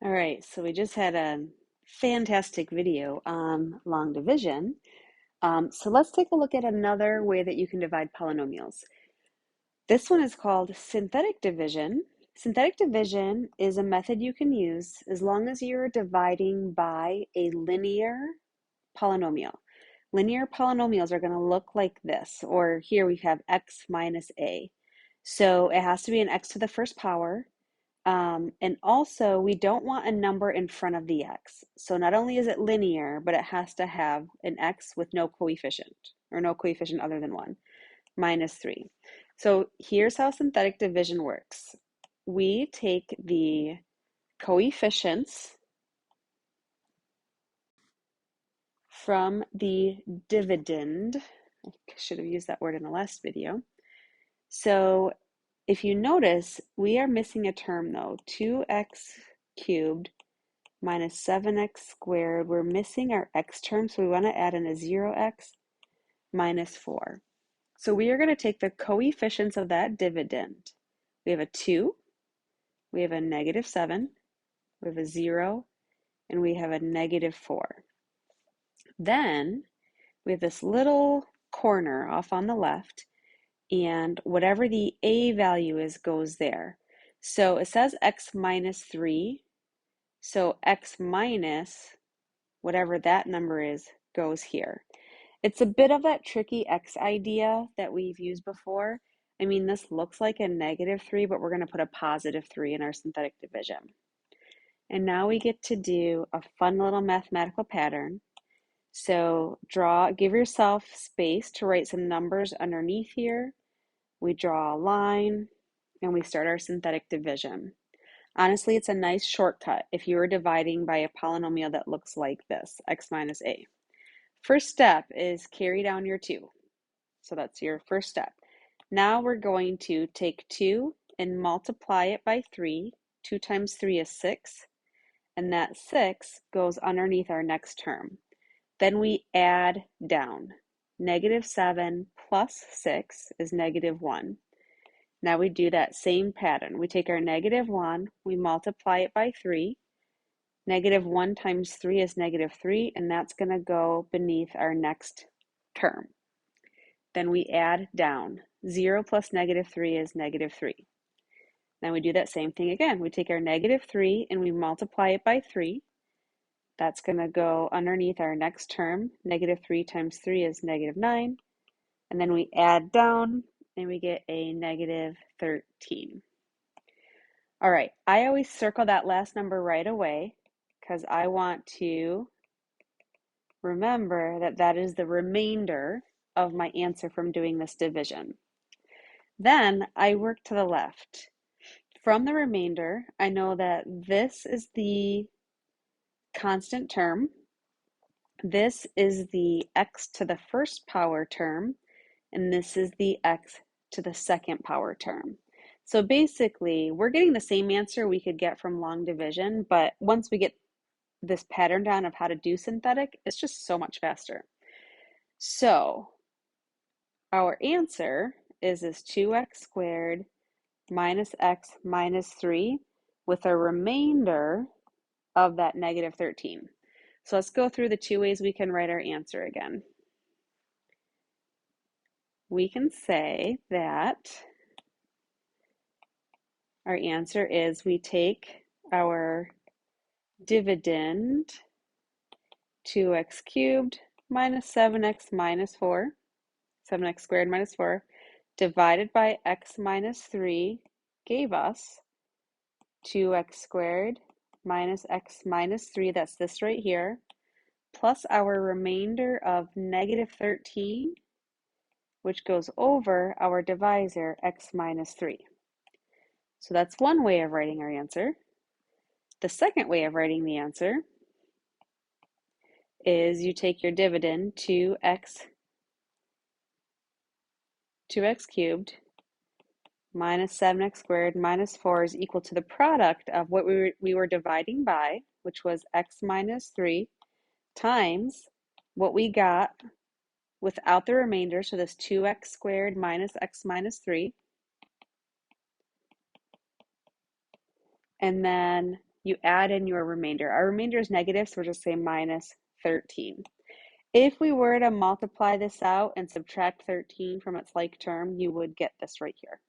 All right, so we just had a fantastic video on long division. So let's take a look at another way that you can divide polynomials. This one is called synthetic division. Synthetic division is a method you can use as long as you're dividing by a linear polynomial. Linear polynomials are going to look like this, or here we have x minus a. So it has to be an x to the first power. And also, we don't want a number in front of the x. So not only is it linear, but it has to have an x with no coefficient, or no coefficient other than 1, minus 3. So here's how synthetic division works. We take the coefficients from the dividend. I should have used that word in the last video. So if you notice, we are missing a term though, 2x cubed minus 7x squared. We're missing our x term, so we want to add in a 0x minus 4. So we are going to take the coefficients of that dividend. We have a 2, we have a negative 7, we have a 0, and we have a negative 4. Then we have this little corner off on the left, and whatever the a value is goes there. So it says x minus 3, so x minus whatever that number is goes here. It's a bit of that tricky x idea that we've used before. I mean, this looks like a negative 3, but we're going to put a positive 3 in our synthetic division. And now we get to do a fun little mathematical pattern. So give yourself space to write some numbers underneath here. We draw a line and we start our synthetic division. Honestly, it's a nice shortcut if you were dividing by a polynomial that looks like this, x minus a. First step is carry down your 2. So that's your first step. Now we're going to take 2 and multiply it by 3. 2 times 3 is 6. And that 6 goes underneath our next term. Then we add down. Negative 7 plus 6 is negative 1. Now we do that same pattern. We take our negative 1, we multiply it by 3. Negative 1 times 3 is negative 3, and that's going to go beneath our next term. Then we add down. 0 plus negative 3 is negative 3. Then we do that same thing again. We take our negative 3 and we multiply it by 3. That's going to go underneath our next term. Negative 3 times 3 is negative 9. And then we add down and we get a negative 13. All right, I always circle that last number right away because I want to remember that that is the remainder of my answer from doing this division. Then I work to the left. From the remainder, I know that this is the constant term. This is the x to the first power term, and this is the x to the second power term. So basically, we're getting the same answer we could get from long division, but once we get this pattern down of how to do synthetic, it's just so much faster. So our answer is this 2x squared minus x minus 3 with a remainder of that negative 13. So let's go through the two ways we can write our answer again. We can say that our answer is we take our dividend 2x cubed minus 7x minus 4, 7x squared minus 4, divided by x minus 3 gave us 2x squared minus x minus 3, that's this right here, plus our remainder of negative 13, which goes over our divisor, x minus 3. So that's one way of writing our answer. The second way of writing the answer is you take your dividend, 2x cubed minus 7x squared minus 4 is equal to the product of what we were dividing by, which was x minus 3, times what we got without the remainder, so this 2x squared minus x minus 3, and then you add in your remainder. Our remainder is negative, so we're just saying minus 13. If we were to multiply this out and subtract 13 from its like term, you would get this right here.